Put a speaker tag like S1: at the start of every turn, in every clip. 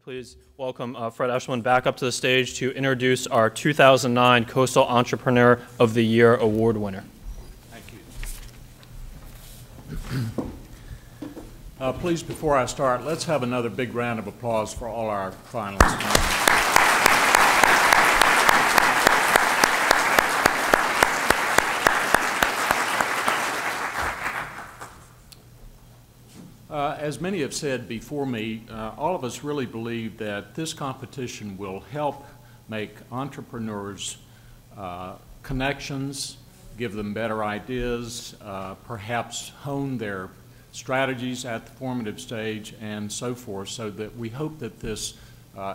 S1: Please welcome Fred Eshelman back up to the stage to introduce our 2009 Coastal Entrepreneur of the Year Award winner.
S2: Thank you. Please, before I start, let's have another big round of applause for all our finalists. As many have said before me, all of us really believe that this competition will help make entrepreneurs connections, give them better ideas, perhaps hone their strategies at the formative stage and so forth, so that we hope that this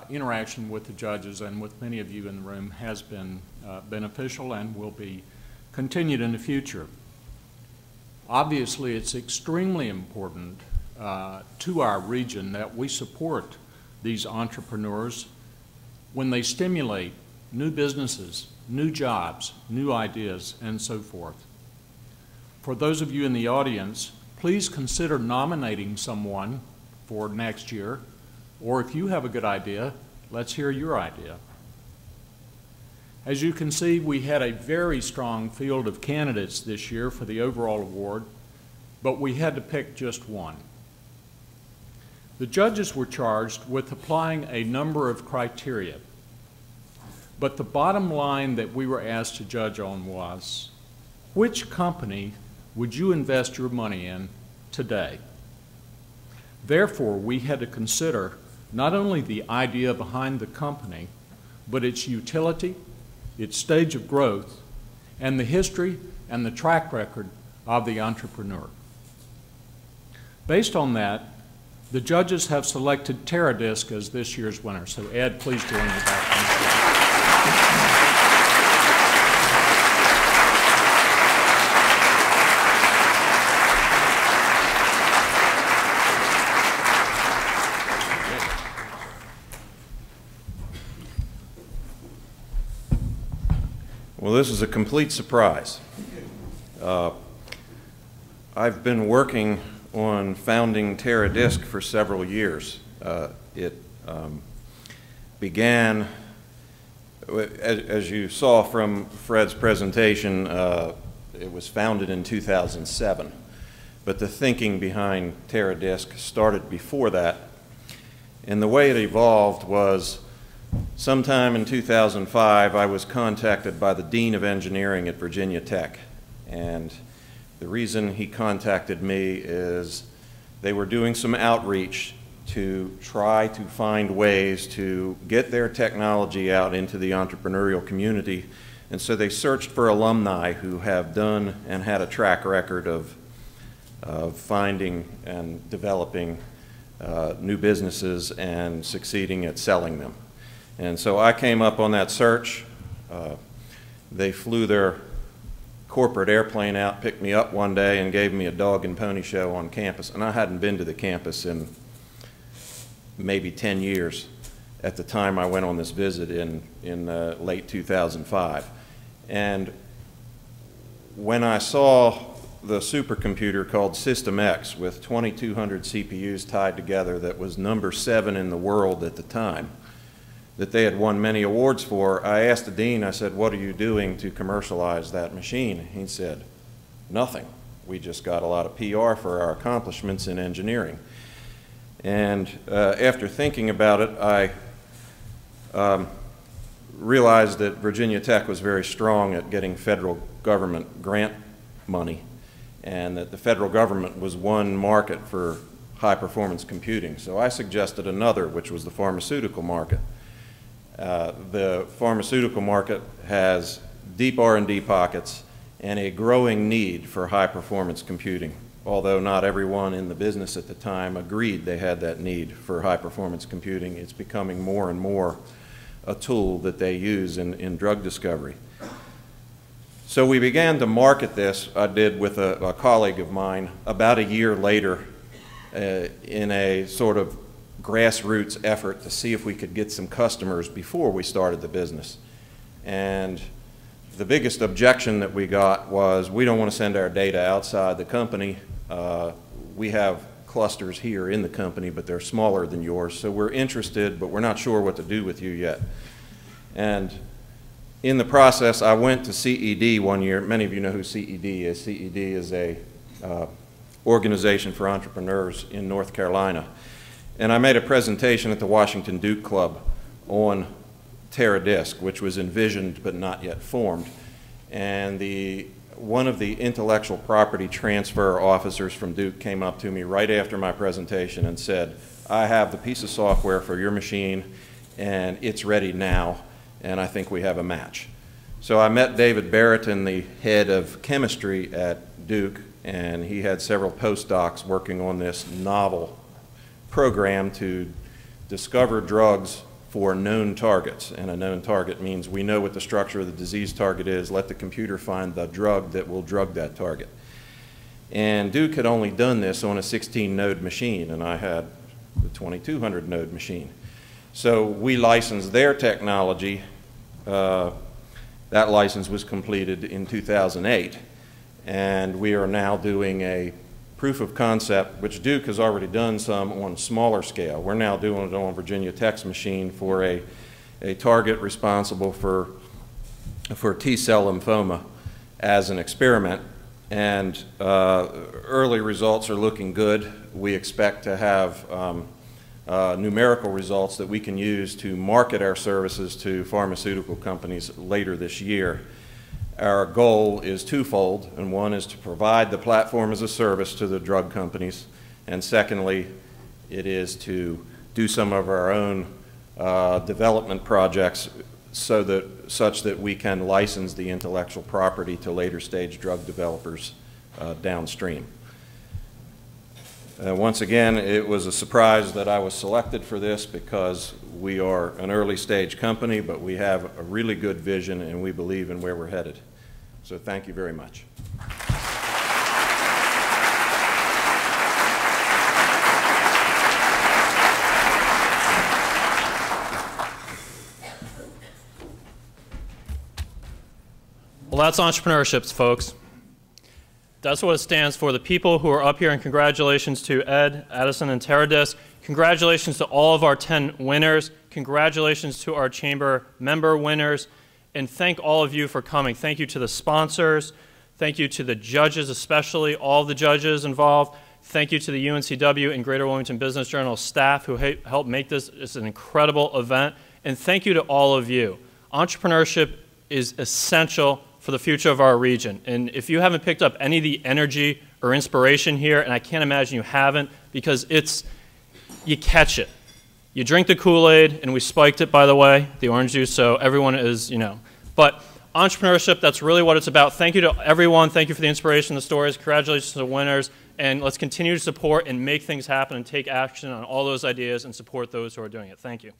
S2: interaction with the judges and with many of you in the room has been beneficial and will be continued in the future. Obviously, it's extremely important to our region that we support these entrepreneurs when they stimulate new businesses, new jobs, new ideas, and so forth. For those of you in the audience, please consider nominating someone for next year, or if you have a good idea, let's hear your idea. As you can see, we had a very strong field of candidates this year for the overall award, but we had to pick just one. The judges were charged with applying a number of criteria, but the bottom line that we were asked to judge on was, which company would you invest your money in today? Therefore, we had to consider not only the idea behind the company, but its utility, its stage of growth, and the history and the track record of the entrepreneur. Based on that, the judges have selected TeraDisc as this year's winner. So Ed, please join me back.
S3: Well, this is a complete surprise. I've been working on founding TeraDisc for several years. It began, as you saw from Fred's presentation, it was founded in 2007. But the thinking behind TeraDisc started before that. And the way it evolved was sometime in 2005, I was contacted by the Dean of Engineering at Virginia Tech. And the reason he contacted me is they were doing some outreach to try to find ways to get their technology out into the entrepreneurial community. And so they searched for alumni who have done and had a track record of finding and developing new businesses and succeeding at selling them. And so I came up on that search. They flew their corporate airplane out, picked me up one day and gave me a dog and pony show on campus. And I hadn't been to the campus in maybe 10 years at the time I went on this visit in late 2005. And when I saw the supercomputer called System X with 2,200 CPUs tied together that was number 7 in the world at the time, that they had won many awards for, I asked the dean, I said, what are you doing to commercialize that machine? He said, nothing. We just got a lot of PR for our accomplishments in engineering. And after thinking about it, I realized that Virginia Tech was very strong at getting federal government grant money, and that the federal government was one market for high-performance computing. So I suggested another, which was the pharmaceutical market. The pharmaceutical market has deep R&D pockets and a growing need for high-performance computing, although not everyone in the business at the time agreed they had that need for high-performance computing. It's becoming more and more a tool that they use in drug discovery. So we began to market this, I did with a colleague of mine, about a year later in a sort of grassroots effort to see if we could get some customers before we started the business. And the biggest objection that we got was, we don't want to send our data outside the company. We have clusters here in the company, but they're smaller than yours. So we're interested, but we're not sure what to do with you yet. And in the process, I went to CED one year. Many of you know who CED is. CED is a organization for entrepreneurs in North Carolina. And I made a presentation at the Washington Duke Club on TeraDisc, which was envisioned but not yet formed. And one of the intellectual property transfer officers from Duke came up to me right after my presentation and said, I have the piece of software for your machine, and it's ready now, and I think we have a match. So I met David Barretton, the head of chemistry at Duke, and he had several postdocs working on this novel program to discover drugs for known targets. And a known target means we know what the structure of the disease target is, let the computer find the drug that will drug that target. And Duke had only done this on a 16-node machine, and I had the 2200-node machine. So we licensed their technology. That license was completed in 2008. And we are now doing a proof of concept, which Duke has already done some on a smaller scale. We're now doing it on Virginia Tech's machine for a target responsible for T-cell lymphoma as an experiment. And early results are looking good. We expect to have numerical results that we can use to market our services to pharmaceutical companies later this year. Our goal is twofold, and one is to provide the platform as a service to the drug companies, and secondly, it is to do some of our own development projects such that we can license the intellectual property to later stage drug developers downstream. Once again, it was a surprise that I was selected for this because we are an early stage company, but we have a really good vision and we believe in where we're headed. So thank you very much.
S1: Well, that's entrepreneurship, folks. That's what it stands for. The people who are up here, and congratulations to Ed, Addison, and TeraDisc. Congratulations to all of our 10 winners. Congratulations to our chamber member winners. And thank all of you for coming. Thank you to the sponsors. Thank you to the judges, especially all the judges involved. Thank you to the UNCW and Greater Wilmington Business Journal staff who helped make this. It's an incredible event. And thank you to all of you. Entrepreneurship is essential for the future of our region. And if you haven't picked up any of the energy or inspiration here, and I can't imagine you haven't, because you catch it. You drink the Kool-Aid, and we spiked it, by the way, the orange juice, so everyone is, But entrepreneurship, that's really what it's about. Thank you to everyone. Thank you for the inspiration, the stories. Congratulations to the winners. And let's continue to support and make things happen and take action on all those ideas and support those who are doing it. Thank you.